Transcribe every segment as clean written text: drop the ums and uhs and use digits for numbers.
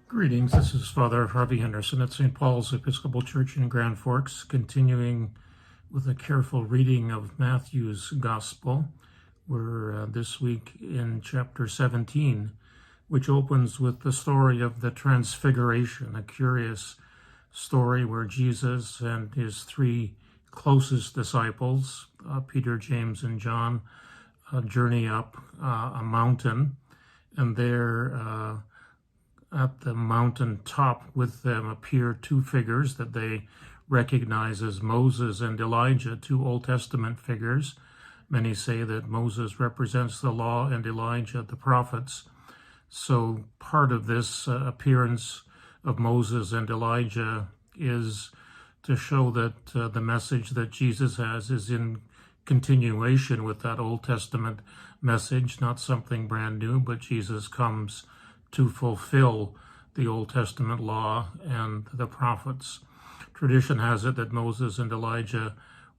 Greetings, this is Father Harvey Henderson at St. Paul's Episcopal Church in Grand Forks, continuing with a careful reading of Matthew's Gospel. We're this week in chapter 17, which opens with the story of the Transfiguration, a curious story where Jesus and his three closest disciples, Peter, James, and John, journey up a mountain, and there at the mountain top with them appear two figures that they recognize as Moses and Elijah, two Old Testament figures. Many say that Moses represents the law and Elijah the prophets. So part of this appearance of Moses and Elijah is to show that the message that Jesus has is in continuation with that Old Testament message, not something brand new, but Jesus comes to fulfill the Old Testament law and the prophets. Tradition has it that Moses and Elijah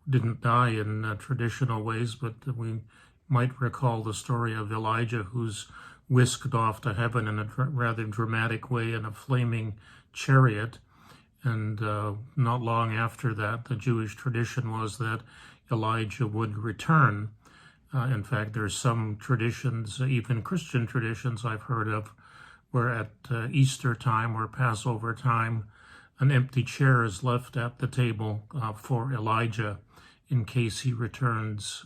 didn't die in traditional ways, but we might recall the story of Elijah, who's whisked off to heaven in a rather dramatic way in a flaming chariot. And not long after that, the Jewish tradition was that Elijah would return. In fact, there's some traditions, even Christian traditions I've heard of, where at Easter time or Passover time, an empty chair is left at the table for Elijah in case he returns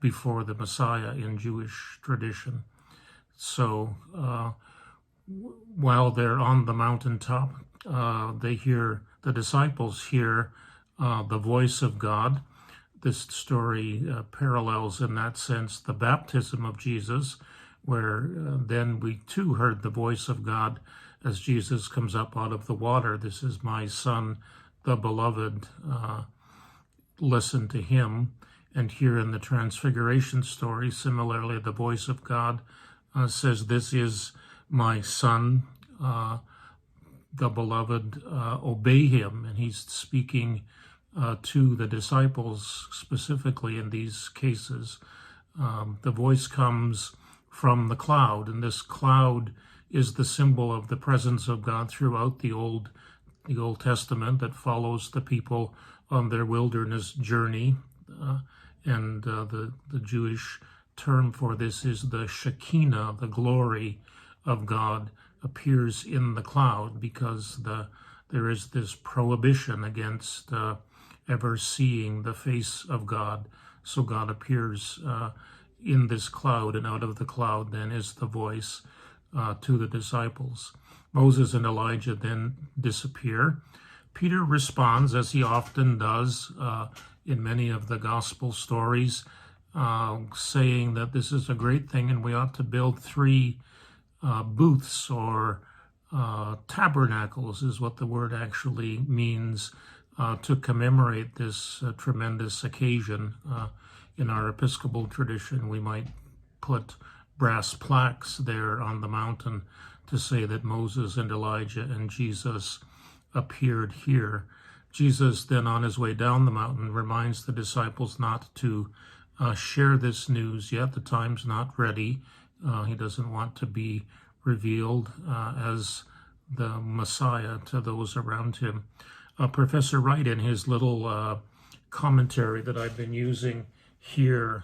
before the Messiah in Jewish tradition. So while they're on the mountaintop, the disciples hear the voice of God. This story parallels in that sense the baptism of Jesus, where then we too heard the voice of God as Jesus comes up out of the water. This is my Son, the Beloved. Listen to him. And here in the Transfiguration story, similarly, the voice of God says, this is my Son, the Beloved, obey him. And he's speaking to the disciples specifically in these cases. The voice comes from the cloud, and this cloud is the symbol of the presence of God throughout the Old Testament that follows the people on their wilderness journey. And the Jewish term for this is the Shekinah, the glory of God appears in the cloud, because there is this prohibition against ever seeing the face of God. So God appears in this cloud, and out of the cloud then is the voice to the disciples. Moses and Elijah then disappear. Peter responds, as he often does in many of the gospel stories, saying that this is a great thing and we ought to build three booths or tabernacles is what the word actually means, to commemorate this tremendous occasion. In our Episcopal tradition, we might put brass plaques there on the mountain to say that Moses and Elijah and Jesus appeared here. Jesus then, on his way down the mountain, reminds the disciples not to share this news yet. The time's not ready. He doesn't want to be revealed as the Messiah to those around him. Professor Wright, in his little commentary that I've been using here,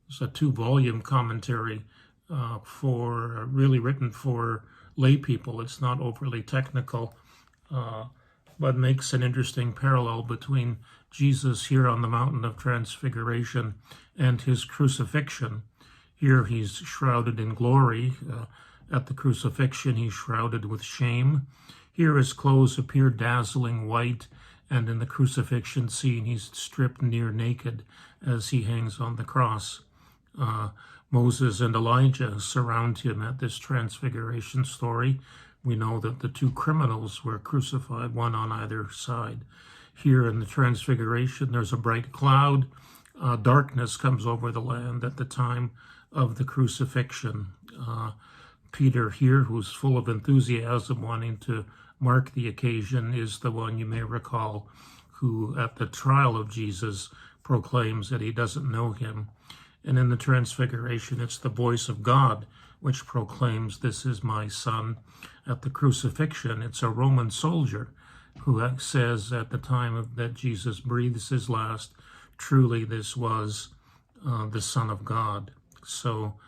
it's a 2-volume commentary really written for lay people. It's not overly technical, but makes an interesting parallel between Jesus here on the mountain of Transfiguration and his crucifixion. Here he's shrouded in glory. At the crucifixion, he's shrouded with shame. Here his clothes appear dazzling white, and in the crucifixion scene, he's stripped near naked as he hangs on the cross. Moses and Elijah surround him at this Transfiguration story. We know that the two criminals were crucified, one on either side. Here in the Transfiguration, there's a bright cloud. Darkness comes over the land at the time of the crucifixion. Peter here, who's full of enthusiasm, wanting to mark the occasion, is the one, you may recall, who at the trial of Jesus proclaims that he doesn't know him. And in the Transfiguration, it's the voice of God which proclaims, "This is my son." At the crucifixion, it's a Roman soldier who says at the time that Jesus breathes his last, "Truly this was the Son of God." So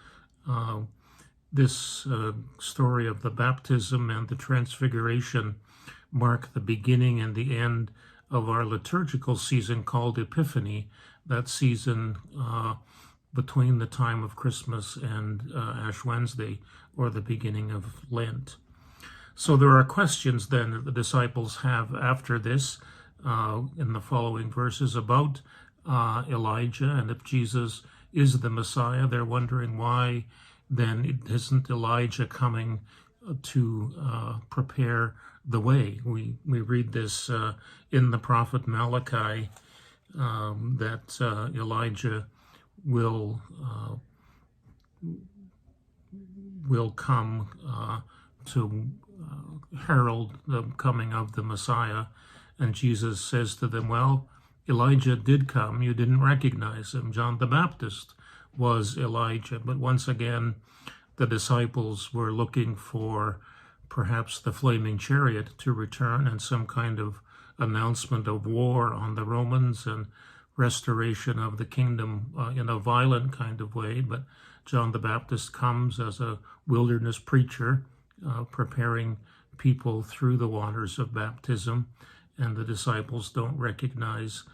this story of the baptism and the Transfiguration mark the beginning and the end of our liturgical season called Epiphany, that season between the time of Christmas and Ash Wednesday, or the beginning of Lent. So there are questions then that the disciples have after this in the following verses about Elijah, and if Jesus is the Messiah, they're wondering why then isn't Elijah coming to prepare the way. We read this in the prophet Malachi, that Elijah will come to herald the coming of the Messiah. And Jesus says to them, well, Elijah did come, you didn't recognize him. John the Baptist was Elijah. But once again, the disciples were looking for perhaps the flaming chariot to return and some kind of announcement of war on the Romans and restoration of the kingdom in a violent kind of way. But John the Baptist comes as a wilderness preacher, preparing people through the waters of baptism, and the disciples don't recognize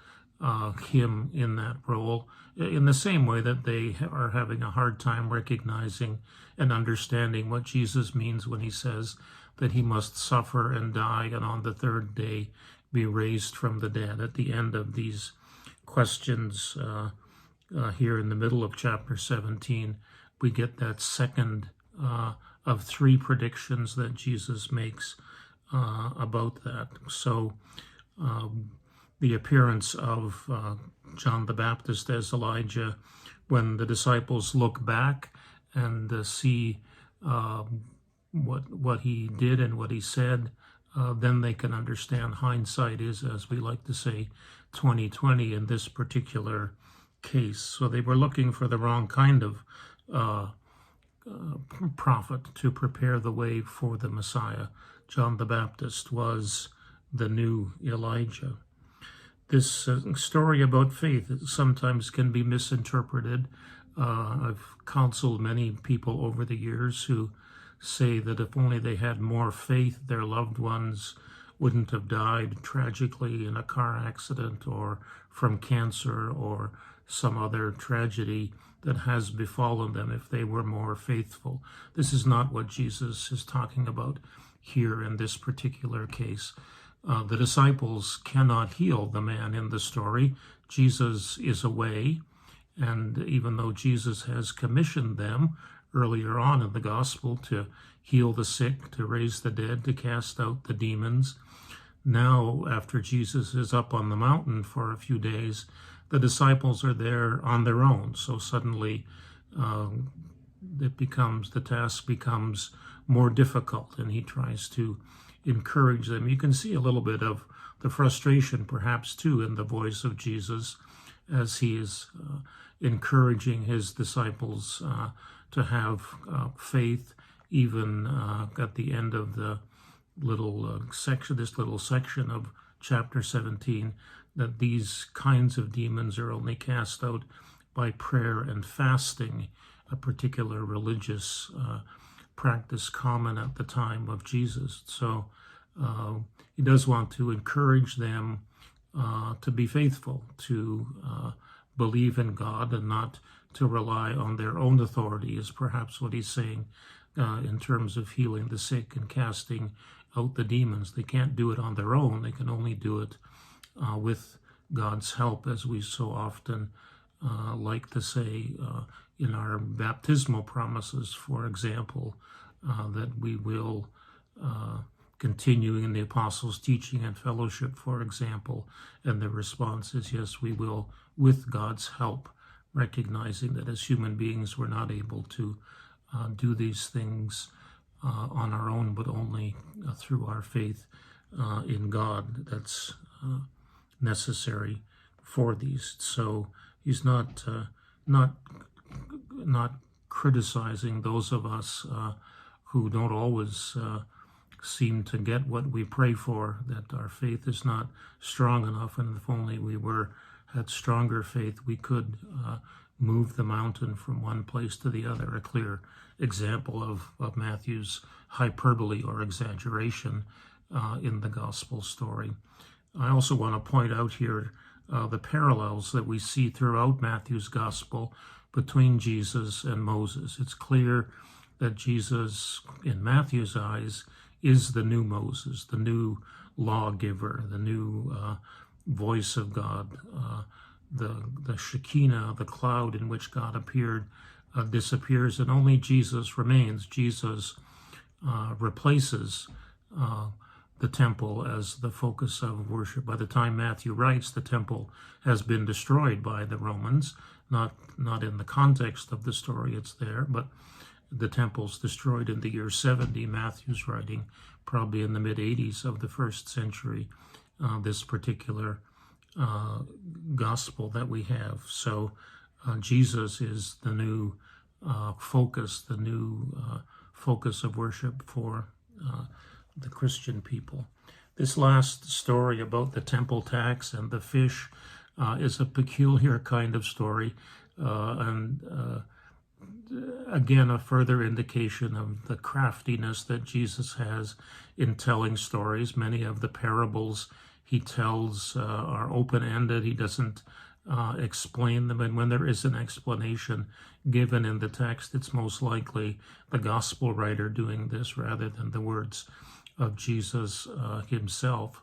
him in that role, in the same way that they are having a hard time recognizing and understanding what Jesus means when he says that he must suffer and die and on the third day be raised from the dead. At the end of these questions, here in the middle of chapter 17, we get that second of three predictions that Jesus makes about that. So the appearance of John the Baptist as Elijah, when the disciples look back and see what he did and what he said, then they can understand. Hindsight is, as we like to say, 20/20 in this particular case. So they were looking for the wrong kind of prophet to prepare the way for the Messiah. John the Baptist was the new Elijah. This story about faith sometimes can be misinterpreted. I've counseled many people over the years who say that if only they had more faith, their loved ones wouldn't have died tragically in a car accident or from cancer or some other tragedy that has befallen them if they were more faithful. This is not what Jesus is talking about here in this particular case. The disciples cannot heal the man in the story. Jesus is away, and even though Jesus has commissioned them earlier on in the gospel to heal the sick, to raise the dead, to cast out the demons, now after Jesus is up on the mountain for a few days, the disciples are there on their own. So suddenly the task becomes more difficult, and he tries to encourage them. You can see a little bit of the frustration perhaps too in the voice of Jesus as he is encouraging his disciples to have faith, even at the end of the little section of chapter 17, that these kinds of demons are only cast out by prayer and fasting, a particular religious practice common at the time of Jesus. So he does want to encourage them to be faithful, to believe in God and not to rely on their own authority, is perhaps what he's saying in terms of healing the sick and casting out the demons. They can't do it on their own. They can only do it with God's help, as we so often like to say in our baptismal promises, for example, that we will continue in the apostles' teaching and fellowship, for example, and the response is yes, we will, with God's help, recognizing that as human beings we're not able to do these things on our own, but only through our faith in God that's necessary for these. So he's not criticizing those of us who don't always seem to get what we pray for, that our faith is not strong enough, and if only we had stronger faith, we could move the mountain from one place to the other. A clear example of Matthew's hyperbole or exaggeration in the gospel story. I also want to point out here the parallels that we see throughout Matthew's gospel between Jesus and Moses. It's clear that Jesus, in Matthew's eyes, is the new Moses, the new lawgiver, the new voice of God. The Shekinah, the cloud in which God appeared, disappears, and only Jesus remains. Jesus replaces the temple as the focus of worship. By the time Matthew writes, the temple has been destroyed by the Romans, not in the context of the story it's there, but the temple's destroyed in the year 70. Matthew's writing probably in the mid-80s of the first century, this particular gospel that we have. So Jesus is the new focus, the new focus of worship for the Christian people. This last story about the temple tax and the fish is a peculiar kind of story, and again, a further indication of the craftiness that Jesus has in telling stories. Many of the parables he tells are open-ended. He doesn't explain them, and when there is an explanation given in the text, it's most likely the gospel writer doing this rather than the words of Jesus himself.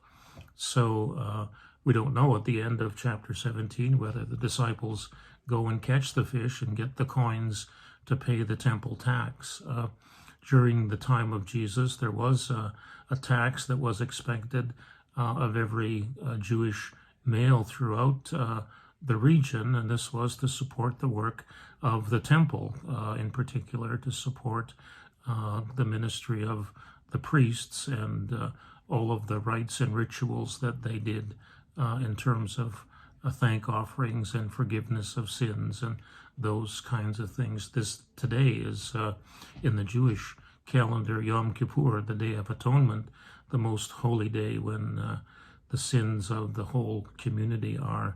So we don't know at the end of chapter 17 whether the disciples go and catch the fish and get the coins to pay the temple tax. During the time of Jesus, there was a tax that was expected of every Jewish male throughout the region, and this was to support the work of the temple, in particular to support the ministry of the priests and all of the rites and rituals that they did in terms of thank offerings and forgiveness of sins and those kinds of things. This today is in the Jewish calendar Yom Kippur, the Day of Atonement, the most holy day when the sins of the whole community are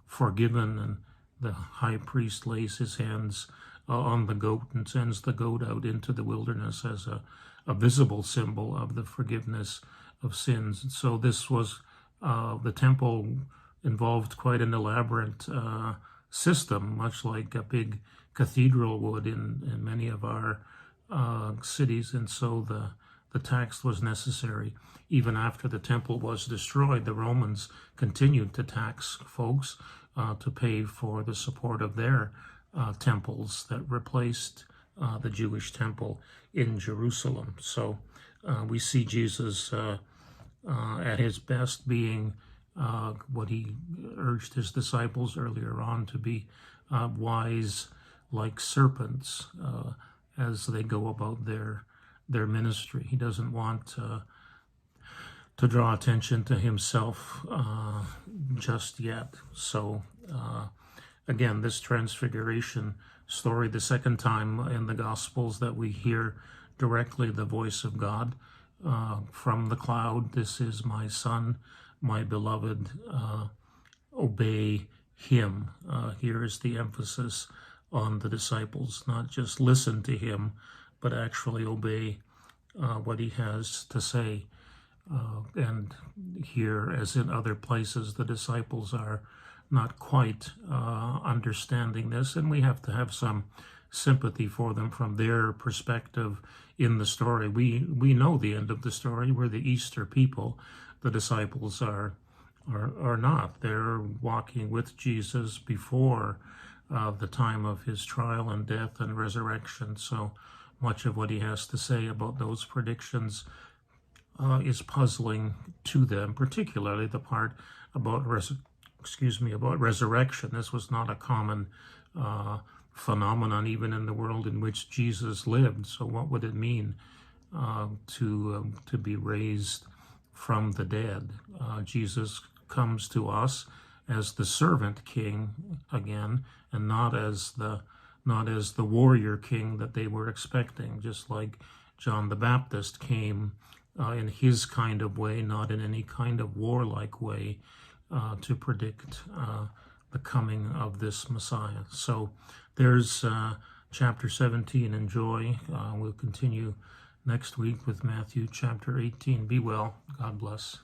forgiven, and the high priest lays his hands on the goat and sends the goat out into the wilderness as a visible symbol of the forgiveness of sins. And so this was the temple involved quite an elaborate system, much like a big cathedral would in many of our cities, and so the tax was necessary. Even after the temple was destroyed, the Romans continued to tax folks to pay for the support of their temples that replaced the Jewish temple in Jerusalem. So we see Jesus at his best being what he urged his disciples earlier on to be wise like serpents as they go about their ministry. He doesn't want to draw attention to himself just yet. So again, this Transfiguration story, the second time in the Gospels that we hear directly the voice of God from the cloud. This is my son, my beloved, obey him. Here is the emphasis on the disciples, not just listen to him, but actually obey what he has to say. And here, as in other places, the disciples are not quite understanding this, and we have to have some sympathy for them from their perspective in the story. We know the end of the story. We're the Easter people. The disciples are not. They're walking with Jesus before the time of his trial and death and resurrection. So much of what he has to say about those predictions is puzzling to them, particularly the part about resurrection. This was not a common phenomenon even in the world in which Jesus lived. So what would it mean to be raised from the dead? Jesus comes to us as the servant king again, and not as the not as the warrior king that they were expecting, just like John the Baptist came in his kind of way, not in any kind of warlike way, to predict the coming of this Messiah. So there's chapter 17. Enjoy. We'll continue next week with Matthew chapter 18. Be well. God bless.